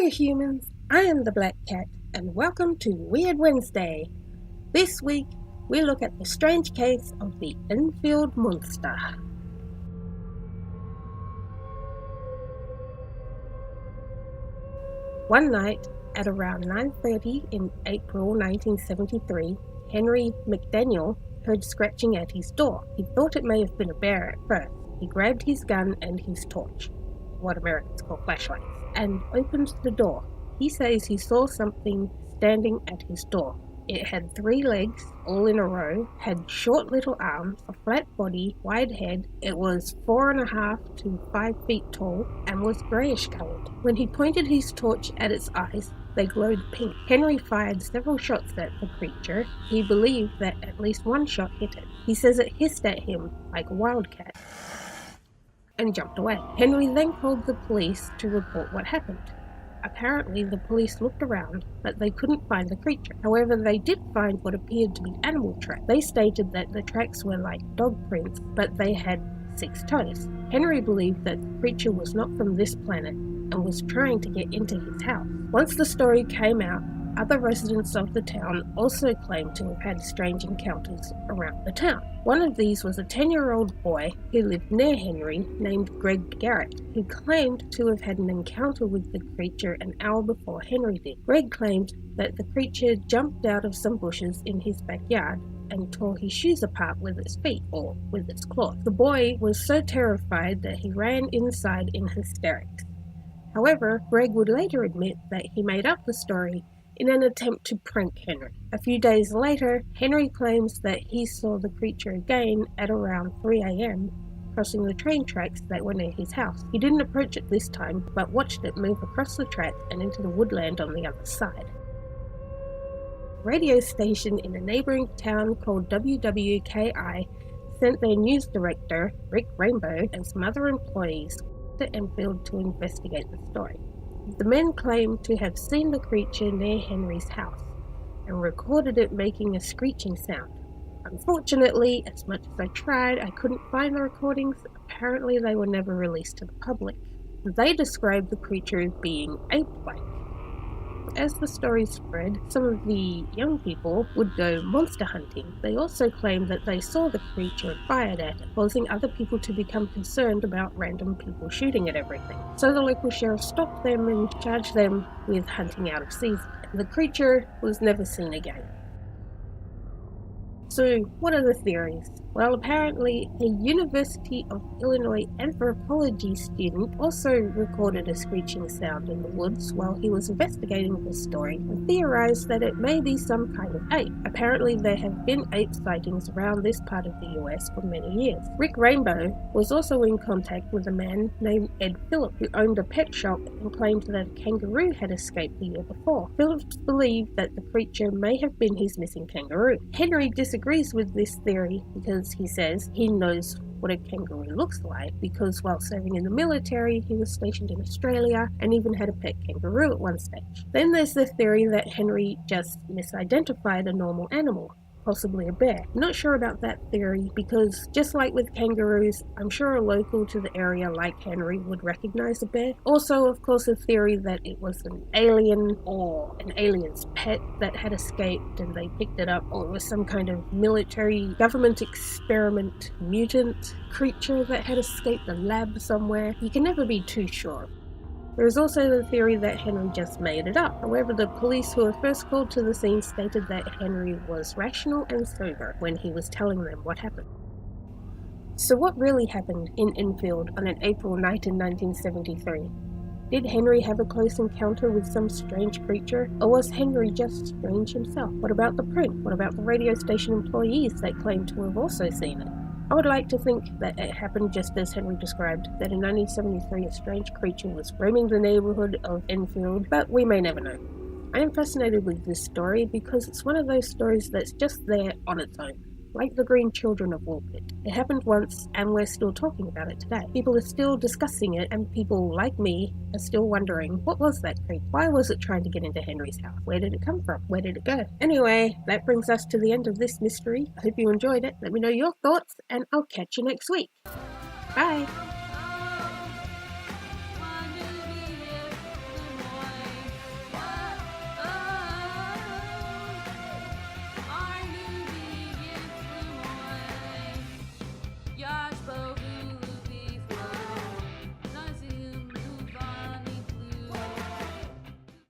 Hello humans, I am the Black Cat and welcome to Weird Wednesday. This week we look at the strange case of the Enfield monster. One night at around 9:30 in April 1973, Henry McDaniel heard scratching at his door. He thought it may have been a bear at first. He grabbed his gun and his torch, what Americans call flashlights, and opened the door. He says he saw something standing at his door. It had 3 legs, all in a row, had short little arms, a flat body, wide head. It was 4.5 to 5 feet tall and was greyish coloured. When he pointed his torch at its eyes, they glowed pink. Henry fired several shots at the creature. He believed that at least one shot hit it. He says it hissed at him like a wildcat and jumped away. Henry then called the police to report what happened. Apparently, the police looked around, but they couldn't find the creature. However, they did find what appeared to be animal tracks. They stated that the tracks were like dog prints, but they had 6 toes. Henry believed that the creature was not from this planet and was trying to get into his house. Once the story came out, other residents of the town also claimed to have had strange encounters around the town. One of these was a 10-year-old boy who lived near Henry named Greg Garrett, who claimed to have had an encounter with the creature an hour before Henry did. Greg claimed that the creature jumped out of some bushes in his backyard and tore his shoes apart with its feet, or with its claws. The boy was so terrified that he ran inside in hysterics. However, Greg would later admit that he made up the story in an attempt to prank Henry. A few days later, Henry claims that he saw the creature again at around 3 a.m. crossing the train tracks that were near his house. He didn't approach it this time, but watched it move across the track and into the woodland on the other side. A radio station in a neighbouring town called WWKI sent their news director, Rick Rainbow, and some other employees to Enfield to investigate the story. The men claimed to have seen the creature near Henry's house and recorded it making a screeching sound. Unfortunately, as much as I tried, I couldn't find the recordings. Apparently, they were never released to the public. They described the creature as being ape-like. As the story spread, some of the young people would go monster hunting. They also claimed that they saw the creature and fired at it, causing other people to become concerned about random people shooting at everything. So the local sheriff stopped them and charged them with hunting out of season. The creature was never seen again. So, what are the theories? Well, apparently, a University of Illinois anthropology student also recorded a screeching sound in the woods while he was investigating this story and theorized that it may be some kind of ape. Apparently, there have been ape sightings around this part of the US for many years. Rick Rainbow was also in contact with a man named Ed Phillips, who owned a pet shop and claimed that a kangaroo had escaped the year before. Phillips believed that the creature may have been his missing kangaroo. Henry disagrees with this theory because he says he knows what a kangaroo looks like because while serving in the military, he was stationed in Australia and even had a pet kangaroo at one stage. Then there's the theory that Henry just misidentified a normal animal, possibly a bear. I'm not sure about that theory because just like with kangaroos, I'm sure a local to the area like Henry would recognize a bear. Also, of course, a theory that it was an alien or an alien's pet that had escaped and they picked it up, or it was some kind of military government experiment mutant creature that had escaped a lab somewhere. You can never be too sure. There is also the theory that Henry just made it up. However, the police who were first called to the scene stated that Henry was rational and sober when he was telling them what happened. So what really happened in Enfield on an April night in 1973? Did Henry have a close encounter with some strange creature, or was Henry just strange himself? What about the prank? What about the radio station employees that claimed to have also seen it? I would like to think that it happened just as Henry described, that in 1973 a strange creature was roaming the neighbourhood of Enfield, but we may never know. I am fascinated with this story because it's one of those stories that's just there on its own, like the Green Children of Woolpit. It happened once and we're still talking about it today. People are still discussing it and people like me are still wondering, what was that creature? Why was it trying to get into Henry's house? Where did it come from? Where did it go? Anyway, that brings us to the end of this mystery. I hope you enjoyed it. Let me know your thoughts and I'll catch you next week. Bye!